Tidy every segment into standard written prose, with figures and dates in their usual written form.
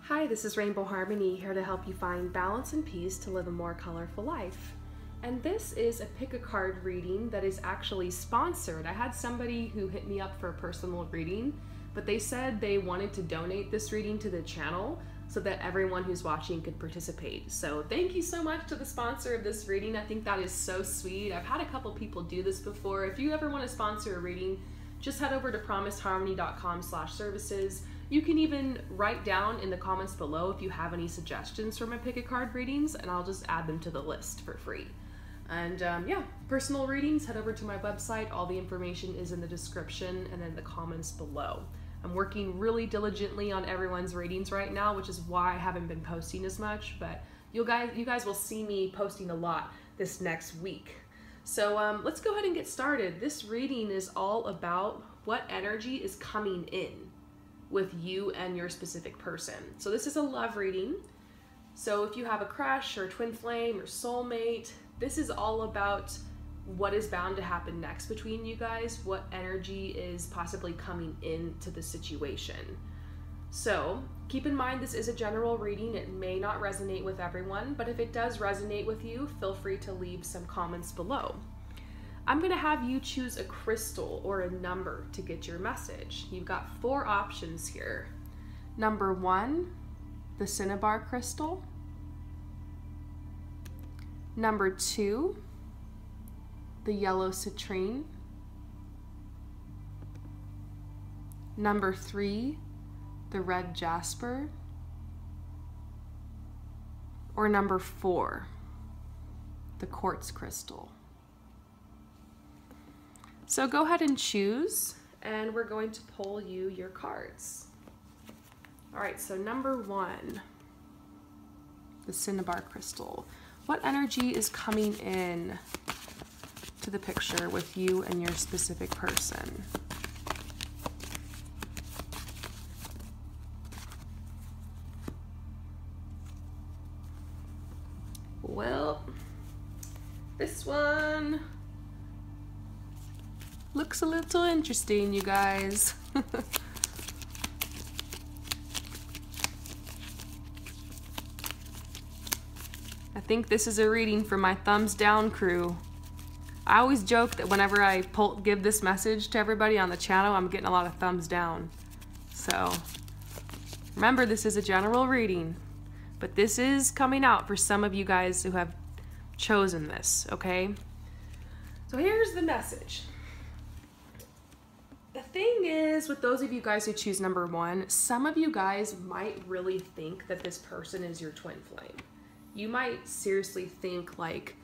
Hi, this is Rainbow Harmony, here to help you find balance and peace to live a more colorful life. And this is a pick a card reading that is actually sponsored. I had somebody who hit me up for a personal reading, but they said they wanted to donate this reading to the channel so that everyone who's watching could participate. So thank you so much to the sponsor of this reading. I think that is so sweet. I've had a couple people do this before. If you ever want to sponsor a reading, just head over to promisedharmony.com/services. You can even write down in the comments below if you have any suggestions for my pick a card readings, and I'll just add them to the list for free. And yeah, personal readings, head over to my website. All the information is in the description and in the comments below. I'm working really diligently on everyone's readings right now, which is why I haven't been posting as much, but you guys will see me posting a lot this next week. So let's go ahead and get started. This reading is all about what energy is coming in with you and your specific person. So this is a love reading. So if you have a crush or twin flame or soulmate, this is all about what is bound to happen next between you guys, what energy is possibly coming into the situation. So keep in mind, this is a general reading. It may not resonate with everyone, but if it does resonate with you, feel free to leave some comments below. I'm gonna have you choose a crystal or a number to get your message. You've got 4 options here. Number 1, the cinnabar crystal. Number 2, the yellow citrine. Number 3, the red jasper. Or number 4, the quartz crystal. So go ahead and choose, and we're going to pull you your cards. All right, so number 1, the cinnabar crystal. What energy is coming in to the picture with you and your specific person? Well, this one looks a little interesting, you guys. I think this is a reading for my thumbs down crew. I always joke that whenever I give this message to everybody on the channel, I'm getting a lot of thumbs down. So remember, this is a general reading, but this is coming out for some of you guys who have chosen this, okay? So here's the message. The thing is, with those of you guys who choose number 1, some of you guys might really think that this person is your twin flame. You might seriously think like,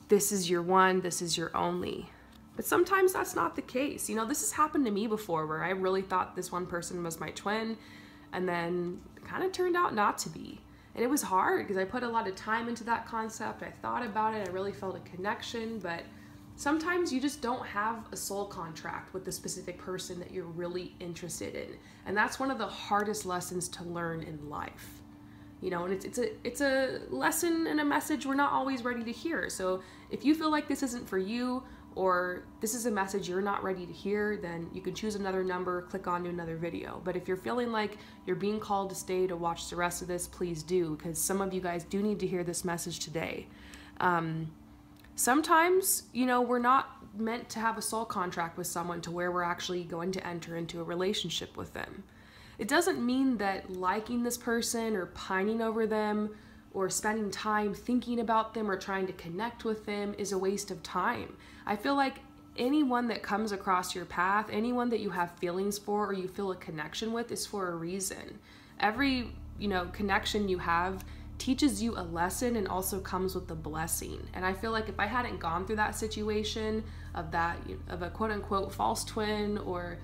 this is your one, this is your only. But sometimes that's not the case. You know, this has happened to me before where I really thought this one person was my twin, and then it kind of turned out not to be. And it was hard because I put a lot of time into that concept. I thought about it, I really felt a connection, but sometimes you just don't have a soul contract with the specific person that you're really interested in. And that's one of the hardest lessons to learn in life. You know, and it's a lesson and a message we're not always ready to hear. So if you feel like this isn't for you, or this is a message you're not ready to hear, then you can choose another number, click on to another video. But if you're feeling like you're being called to stay to watch the rest of this, please do, because some of you guys do need to hear this message today. Sometimes, you know, we're not meant to have a soul contract with someone to where we're actually going to enter into a relationship with them. It doesn't mean that liking this person or pining over them or spending time thinking about them or trying to connect with them is a waste of time. I feel like anyone that comes across your path, anyone that you have feelings for or you feel a connection with, is for a reason. Every, you know, connection you have teaches you a lesson and also comes with a blessing. And I feel like if I hadn't gone through that situation of a quote-unquote false twin, or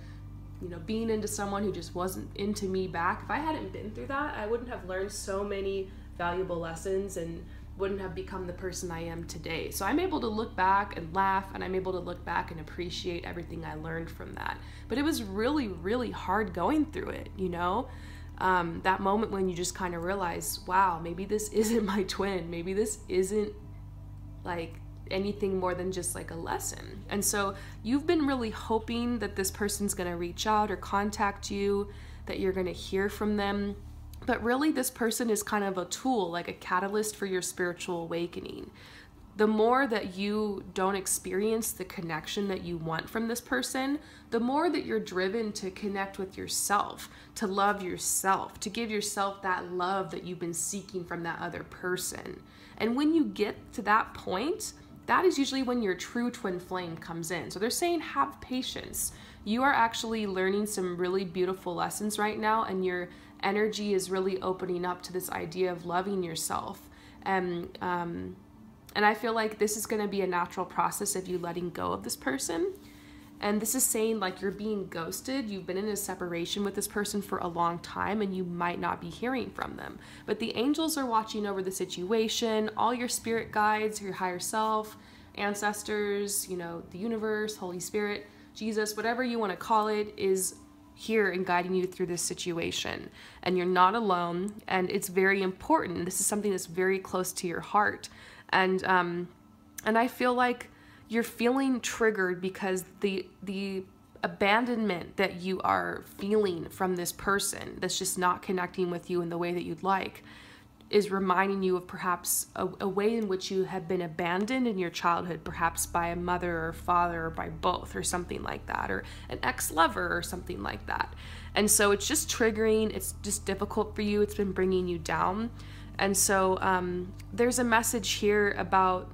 you know, being into someone who just wasn't into me back, if I hadn't been through that, I wouldn't have learned so many valuable lessons and wouldn't have become the person I am today. So I'm able to look back and laugh, and I'm able to look back and appreciate everything I learned from that. But it was really, really hard going through it, you know? That moment when you just kind of realize, wow, maybe this isn't my twin. Maybe this isn't like anything more than just like a lesson. And so you've been really hoping that this person's gonna reach out or contact you, that you're gonna hear from them. But really, this person is kind of a tool, like a catalyst for your spiritual awakening. The more that you don't experience the connection that you want from this person, the more that you're driven to connect with yourself, to love yourself, to give yourself that love that you've been seeking from that other person. And when you get to that point, that is usually when your true twin flame comes in. So they're saying have patience. You are actually learning some really beautiful lessons right now, and your energy is really opening up to this idea of loving yourself. And I feel like this is going to be a natural process of you letting go of this person. And this is saying like you're being ghosted. You've been in a separation with this person for a long time and you might not be hearing from them. But the angels are watching over the situation. All your spirit guides, your higher self, ancestors, you know, the universe, Holy Spirit, Jesus, whatever you want to call it, is here and guiding you through this situation. And you're not alone. And it's very important. This is something that's very close to your heart. And I feel like you're feeling triggered because the abandonment that you are feeling from this person that's just not connecting with you in the way that you'd like is reminding you of perhaps a way in which you have been abandoned in your childhood, perhaps by a mother or father or by both or something like that, or an ex-lover or something like that. And so it's just triggering, it's just difficult for you, it's been bringing you down. And so there's a message here about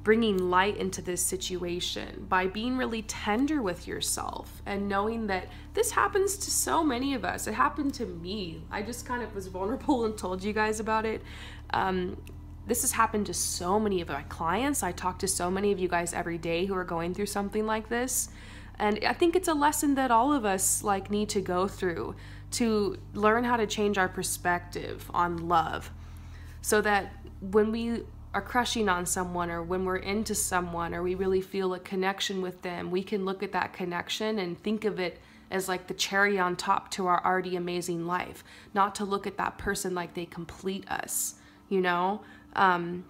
bringing light into this situation by being really tender with yourself and knowing that this happens to so many of us. It happened to me. I just kind of was vulnerable and told you guys about it. This has happened to so many of my clients. I talk to so many of you guys every day who are going through something like this. And I think it's a lesson that all of us like need to go through to learn how to change our perspective on love, so that when we are crushing on someone or when we're into someone or we really feel a connection with them, we can look at that connection and think of it as like the cherry on top to our already amazing life, not to look at that person like they complete us, you know? And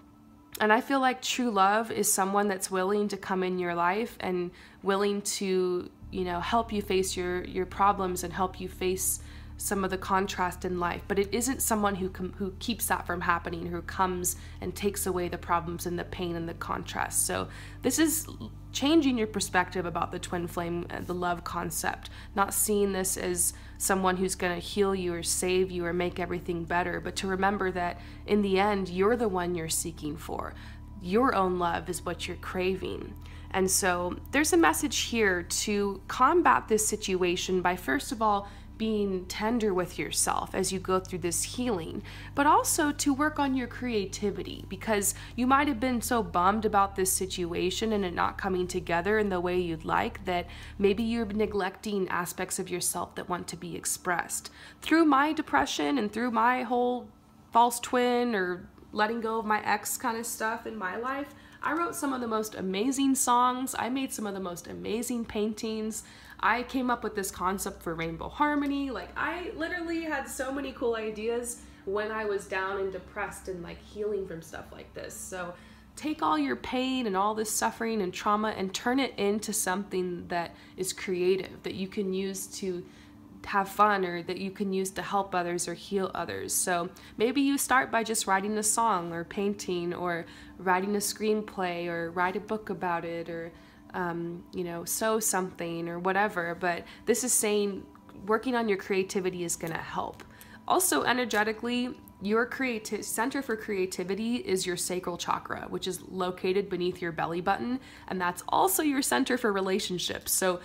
I feel like true love is someone that's willing to come in your life and willing to, you know, help you face your problems and help you face some of the contrast in life. But it isn't someone who keeps that from happening, who comes and takes away the problems and the pain and the contrast. So this is changing your perspective about the twin flame, the love concept, not seeing this as someone who's going to heal you or save you or make everything better, but to remember that in the end, you're the one you're seeking for. Your own love is what you're craving. And so there's a message here to combat this situation by, first of all, being tender with yourself as you go through this healing, but also to work on your creativity, because you might have been so bummed about this situation and it not coming together in the way you'd like that maybe you're neglecting aspects of yourself that want to be expressed. Through my depression and through my whole false twin or letting go of my ex kind of stuff in my life, I wrote some of the most amazing songs. I made some of the most amazing paintings. I came up with this concept for Rainbow Harmony. Like, I literally had so many cool ideas when I was down and depressed and like healing from stuff like this. So take all your pain and all this suffering and trauma and turn it into something that is creative, that you can use to have fun or that you can use to help others or heal others. So maybe you start by just writing a song or painting or writing a screenplay or write a book about it or you know, sew something or whatever. But this is saying working on your creativity is going to help. Also, energetically, your center for creativity is your sacral chakra, which is located beneath your belly button, and that's also your center for relationships. So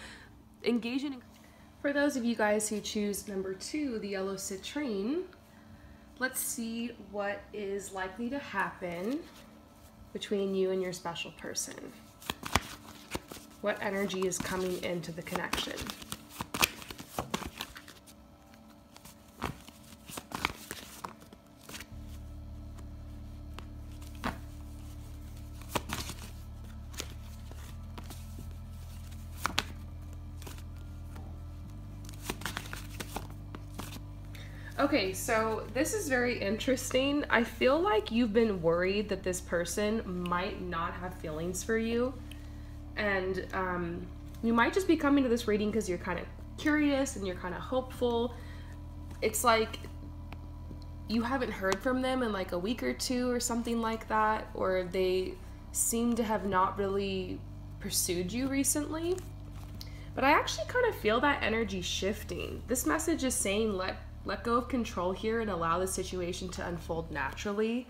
engaging in... For those of you guys who choose number 2, the yellow citrine, let's see what is likely to happen between you and your special person. What energy is coming into the connection? Okay, so this is very interesting. I feel like you've been worried that this person might not have feelings for you. And you might just be coming to this reading because you're kind of curious and you're kind of hopeful. It's like you haven't heard from them in like a week or two or something like that, or they seem to have not really pursued you recently. But I actually kind of feel that energy shifting. This message is saying let go of control here and allow the situation to unfold naturally.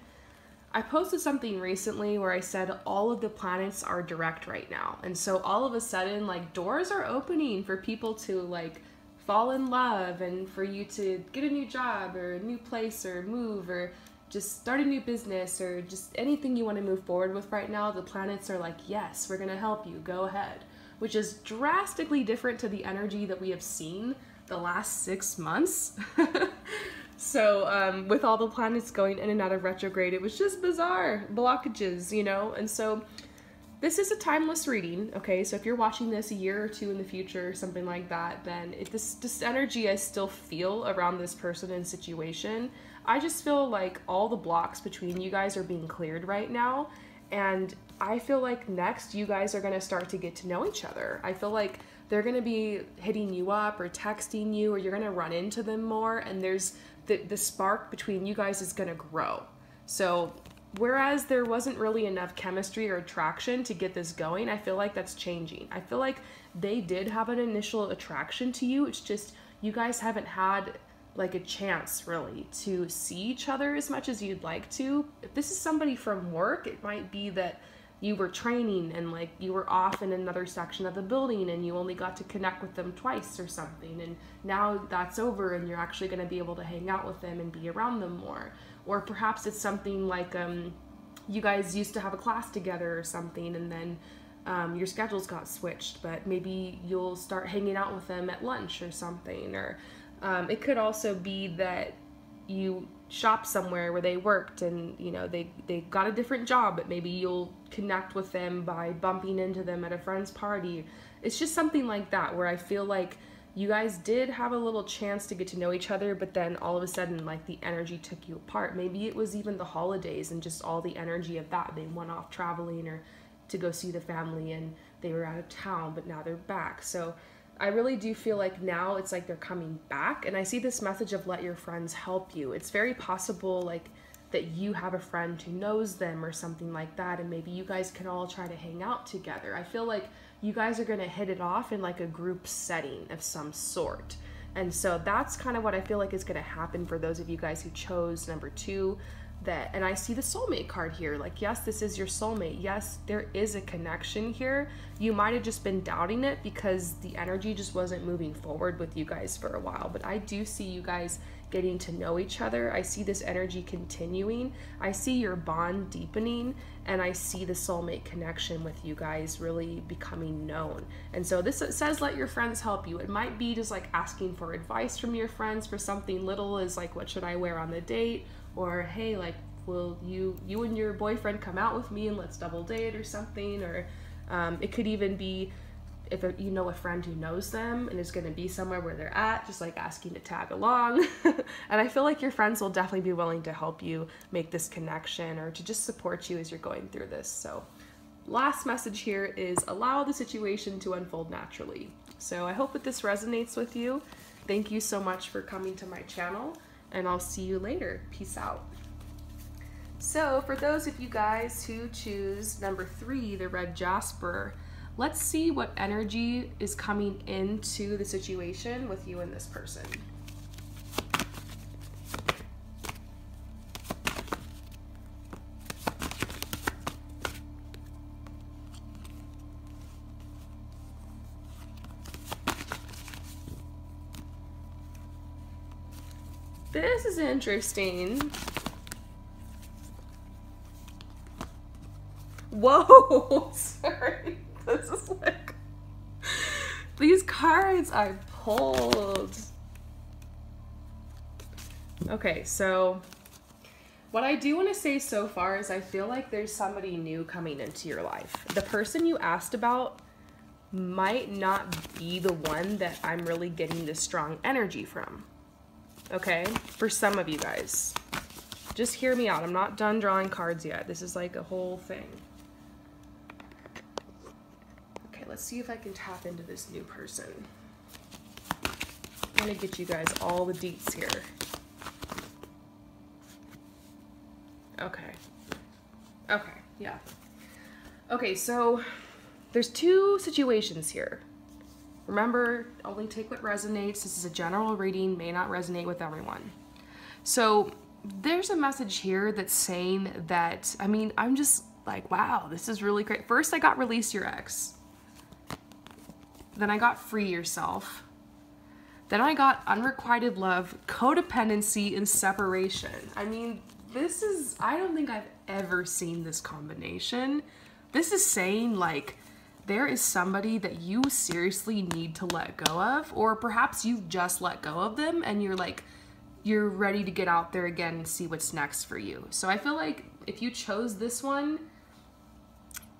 I posted something recently where I said all of the planets are direct right now. And so all of a sudden, like, doors are opening for people to like fall in love and for you to get a new job or a new place or move or just start a new business or just anything you want to move forward with right now. The planets are like, yes, we're going to help you. Go ahead. Which is drastically different to the energy that we have seen the last 6 months. So with all the planets going in and out of retrograde, it was just bizarre blockages, you know? And so this is a timeless reading, okay? So if you're watching this a year or two in the future or something like that, then this energy I still feel around this person and situation. I just feel like all the blocks between you guys are being cleared right now. And I feel like next you guys are going to start to get to know each other. I feel like they're going to be hitting you up or texting you, or you're going to run into them more, and there's the spark between you guys is going to grow. So whereas there wasn't really enough chemistry or attraction to get this going, I feel like that's changing. I feel like they did have an initial attraction to you. It's just you guys haven't had like a chance really to see each other as much as you'd like to. If this is somebody from work, it might be that you were training and like you were off in another section of the building and you only got to connect with them twice or something, and now that's over and you're actually going to be able to hang out with them and be around them more. Or perhaps it's something like you guys used to have a class together or something, and then your schedules got switched, but maybe you'll start hanging out with them at lunch or something. Or it could also be that you shop somewhere where they worked and you know they got a different job, but maybe you'll connect with them by bumping into them at a friend's party. It's just something like that where I feel like you guys did have a little chance to get to know each other, but then all of a sudden like the energy took you apart. Maybe it was even the holidays and just all the energy of that. They went off traveling or to go see the family and they were out of town, but now they're back. So I really do feel like now it's like they're coming back, and I see this message of let your friends help you. It's very possible like that you have a friend who knows them or something like that, and maybe you guys can all try to hang out together. I feel like you guys are going to hit it off in like a group setting of some sort. And so that's kind of what I feel like is going to happen for those of you guys who chose number 2. And I see the soulmate card here. Like, yes, this is your soulmate. Yes, there is a connection here. You might have just been doubting it because the energy just wasn't moving forward with you guys for a while. But I do see you guys getting to know each other. I see this energy continuing. I see your bond deepening, and I see the soulmate connection with you guys really becoming known. And so this says let your friends help you. It might be just like asking for advice from your friends for something little as like, what should I wear on the date? Or hey, like, will you and your boyfriend come out with me and let's double date or something? Or it could even be if you know a friend who knows them and is going to be somewhere where they're at, just like asking to tag along. And I feel like your friends will definitely be willing to help you make this connection or to just support you as you're going through this. So last message here is allow the situation to unfold naturally. So I hope that this resonates with you. Thank you so much for coming to my channel, and I'll see you later. Peace out. So for those of you guys who choose number 3, the red jasper, let's see what energy is coming into the situation with you and this person. This is interesting. Whoa, sorry. This is like, these cards I pulled. Okay, so what I do want to say so far is I feel like there's somebody new coming into your life. The person you asked about might not be the one that I'm really getting this strong energy from. Okay, for some of you guys. Just hear me out. I'm not done drawing cards yet. This is like a whole thing. Okay, let's see if I can tap into this new person. I'm gonna get you guys all the deets here. Okay. Okay, yeah. Okay, so there's two situations here. Remember, only take what resonates. This is a general reading, may not resonate with everyone. So there's a message here that's saying that, I mean, I'm just like, wow, this is really great. First, I got release your ex. Then I got free yourself. Then I got unrequited love, codependency, and separation. I mean, this is, I don't think I've ever seen this combination. This is saying like, there is somebody that you seriously need to let go of, or perhaps you've just let go of them and you're like, you're ready to get out there again and see what's next for you. So I feel like if you chose this one,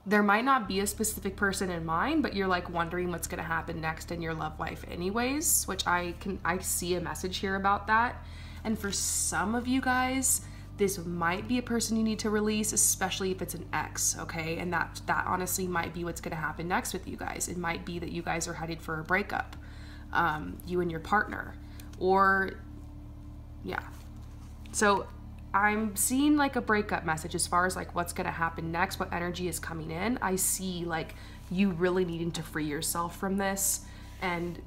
there might not be a specific person in mind, but you're like wondering what's gonna happen next in your love life anyways, which I see a message here about that. And for some of you guys, this might be a person you need to release, especially if it's an ex, okay? And that honestly might be what's gonna happen next with you guys. It might be that you guys are headed for a breakup, you and your partner, or yeah. So I'm seeing like a breakup message as far as like what's gonna happen next, what energy is coming in. I see like you really needing to free yourself from this and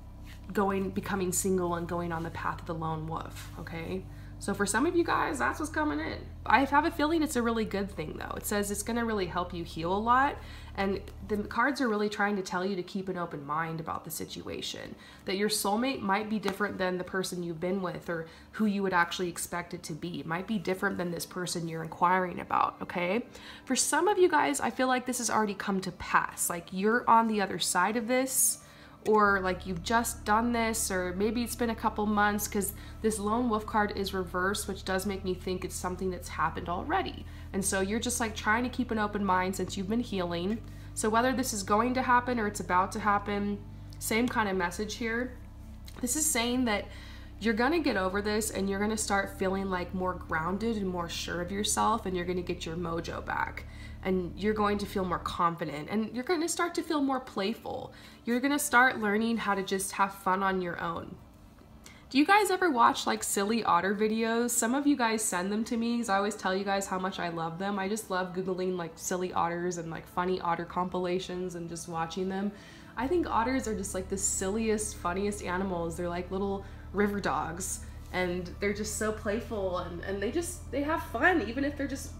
becoming single and going on the path of the lone wolf, okay? So for some of you guys, that's what's coming in. I have a feeling it's a really good thing though. It says it's gonna really help you heal a lot. And the cards are really trying to tell you to keep an open mind about the situation. That your soulmate might be different than the person you've been with or who you would actually expect it to be. It might be different than this person you're inquiring about, okay? For some of you guys, I feel like this has already come to pass. Like you're on the other side of this, or like you've just done this, or maybe it's been a couple months, because this lone wolf card is reversed, which does make me think it's something that's happened already. And so you're just like trying to keep an open mind since you've been healing. So whether this is going to happen or it's about to happen, same kind of message here. This is saying that you're gonna get over this and you're gonna start feeling like more grounded and more sure of yourself, and you're gonna get your mojo back. And you're going to feel more confident, and you're going to start to feel more playful. You're going to start learning how to just have fun on your own. Do you guys ever watch like silly otter videos? Some of you guys send them to me because I always tell you guys how much I love them. I just love Googling like silly otters and like funny otter compilations and just watching them. I think otters are just like the silliest, funniest animals. They're like little river dogs, and they're just so playful, and they have fun even if they're just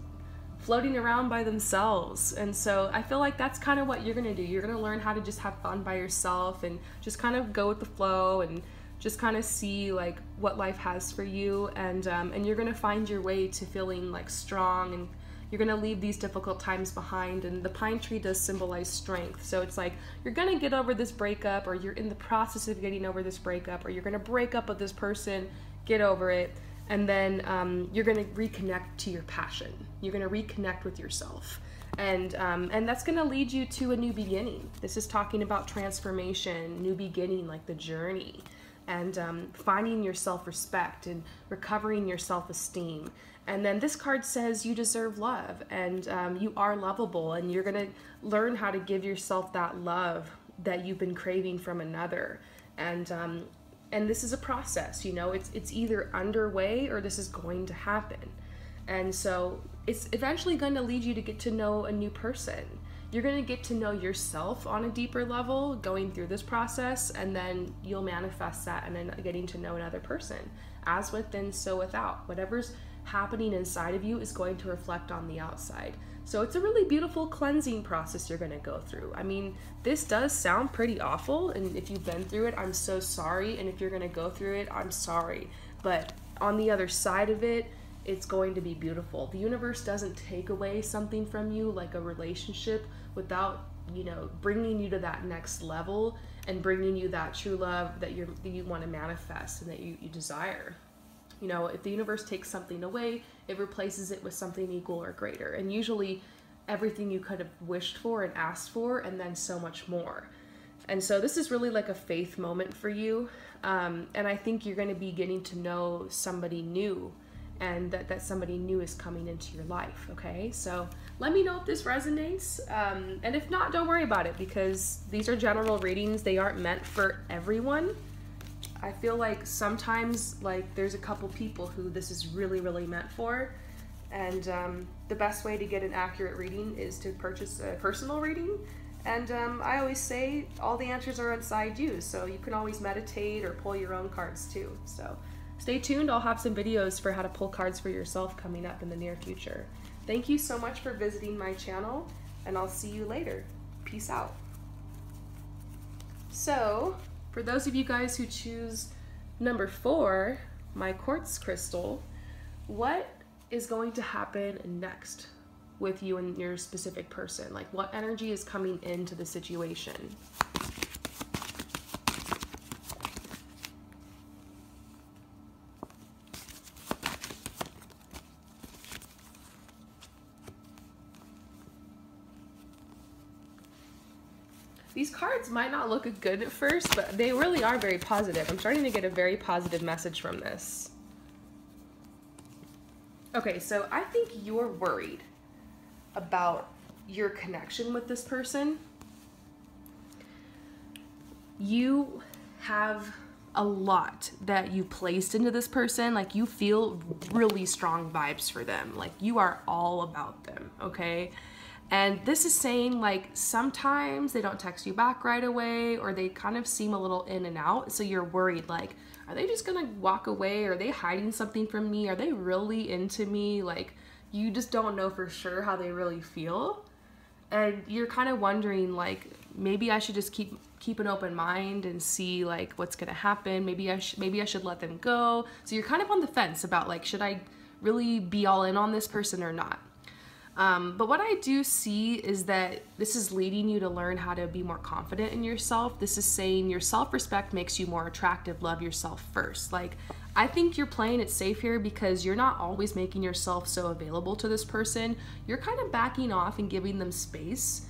floating around by themselves. And so I feel like that's kind of what you're gonna do. You're gonna learn how to just have fun by yourself and just kind of go with the flow and just kind of see like what life has for you, and you're gonna find your way to feeling like strong, and you're gonna leave these difficult times behind. And the pine tree does symbolize strength, so it's like you're gonna get over this breakup, or you're in the process of getting over this breakup, or you're gonna break up with this person, get over it, and then you're gonna reconnect to your passion. You're gonna reconnect with yourself, and that's gonna lead you to a new beginning. This is talking about transformation, new beginning, like the journey, and finding your self-respect and recovering your self-esteem. And then this card says you deserve love, and you are lovable, and you're gonna learn how to give yourself that love that you've been craving from another. And this is a process, you know, it's either underway or this is going to happen. And so it's eventually going to lead you to get to know a new person. You're going to get to know yourself on a deeper level going through this process, and then you'll manifest that and then getting to know another person. As within, so without. Whatever's happening inside of you is going to reflect on the outside. So it's a really beautiful cleansing process you're going to go through. I mean, this does sound pretty awful, and if you've been through it, I'm so sorry. And if you're going to go through it, I'm sorry. But on the other side of it, it's going to be beautiful. The universe doesn't take away something from you, like a relationship, without, you know, bringing you to that next level and bringing you that true love that you want to manifest and that you desire. You know, if the universe takes something away, it replaces it with something equal or greater. And usually everything you could have wished for and asked for, and then so much more. And so this is really like a faith moment for you. And I think you're going to be getting to know somebody new, and that somebody new is coming into your life, okay? So let me know if this resonates. And if not, don't worry about it, because these are general readings. They aren't meant for everyone. I feel like sometimes like there's a couple people who this is really, really meant for, And the best way to get an accurate reading is to purchase a personal reading. And I always say all the answers are inside you, so you can always meditate or pull your own cards too. So stay tuned, I'll have some videos for how to pull cards for yourself coming up in the near future. Thank you so much for visiting my channel, and I'll see you later. Peace out. So, for those of you guys who choose number 4, my quartz crystal, what is going to happen next with you and your specific person? Like, what energy is coming into the situation? These cards might not look good at first, but they really are very positive. I'm starting to get a very positive message from this. Okay, so I think you're worried about your connection with this person. You have a lot that you placed into this person. Like, you feel really strong vibes for them. Like, you are all about them, okay? And this is saying, like, sometimes they don't text you back right away, or they kind of seem a little in and out. So you're worried, like, are they just gonna walk away? Are they hiding something from me? Are they really into me? Like, you just don't know for sure how they really feel. And you're kind of wondering, like, maybe I should just keep an open mind and see, like, what's gonna happen. Maybe I should let them go. So you're kind of on the fence about, like, should I really be all in on this person or not? But what I do see is that this is leading you to learn how to be more confident in yourself. This is saying your self-respect makes you more attractive. Love yourself first. Like, I think you're playing it safe here because you're not always making yourself so available to this person. You're kind of backing off and giving them space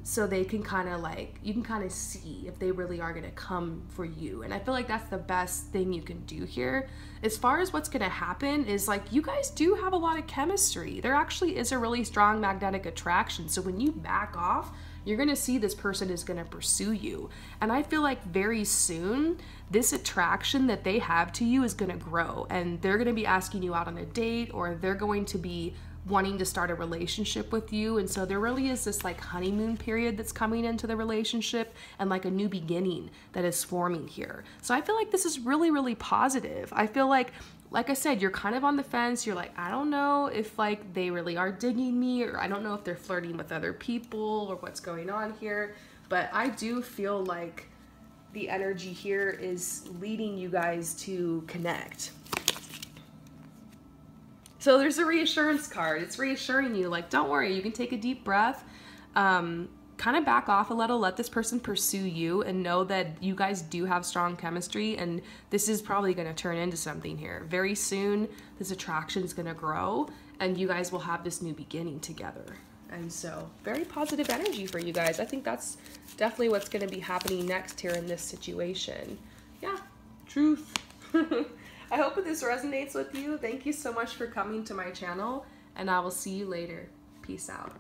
so they can kind of, like, you can kind of see if they really are going to come for you. And I feel like that's the best thing you can do here. As far as what's going to happen is, like, you guys do have a lot of chemistry. There actually is a really strong magnetic attraction. So when you back off, you're going to see this person is going to pursue you. And I feel like very soon, this attraction that they have to you is going to grow. And they're going to be asking you out on a date, or they're going to be wanting to start a relationship with you. And so there really is this, like, honeymoon period that's coming into the relationship, and, like, a new beginning that is forming here. So I feel like this is really, really positive. I feel like I said, you're kind of on the fence. You're like, I don't know if, like, they really are digging me, or I don't know if they're flirting with other people, or what's going on here. But I do feel like the energy here is leading you guys to connect. So there's a reassurance card. It's reassuring you, like, don't worry, you can take a deep breath, kind of back off a little, let this person pursue you, and know that you guys do have strong chemistry, and this is probably going to turn into something here. Very soon, this attraction is going to grow, and you guys will have this new beginning together. And so, very positive energy for you guys. I think that's definitely what's going to be happening next here in this situation. Yeah, truth. I hope this resonates with you. Thank you so much for coming to my channel, and I will see you later. Peace out.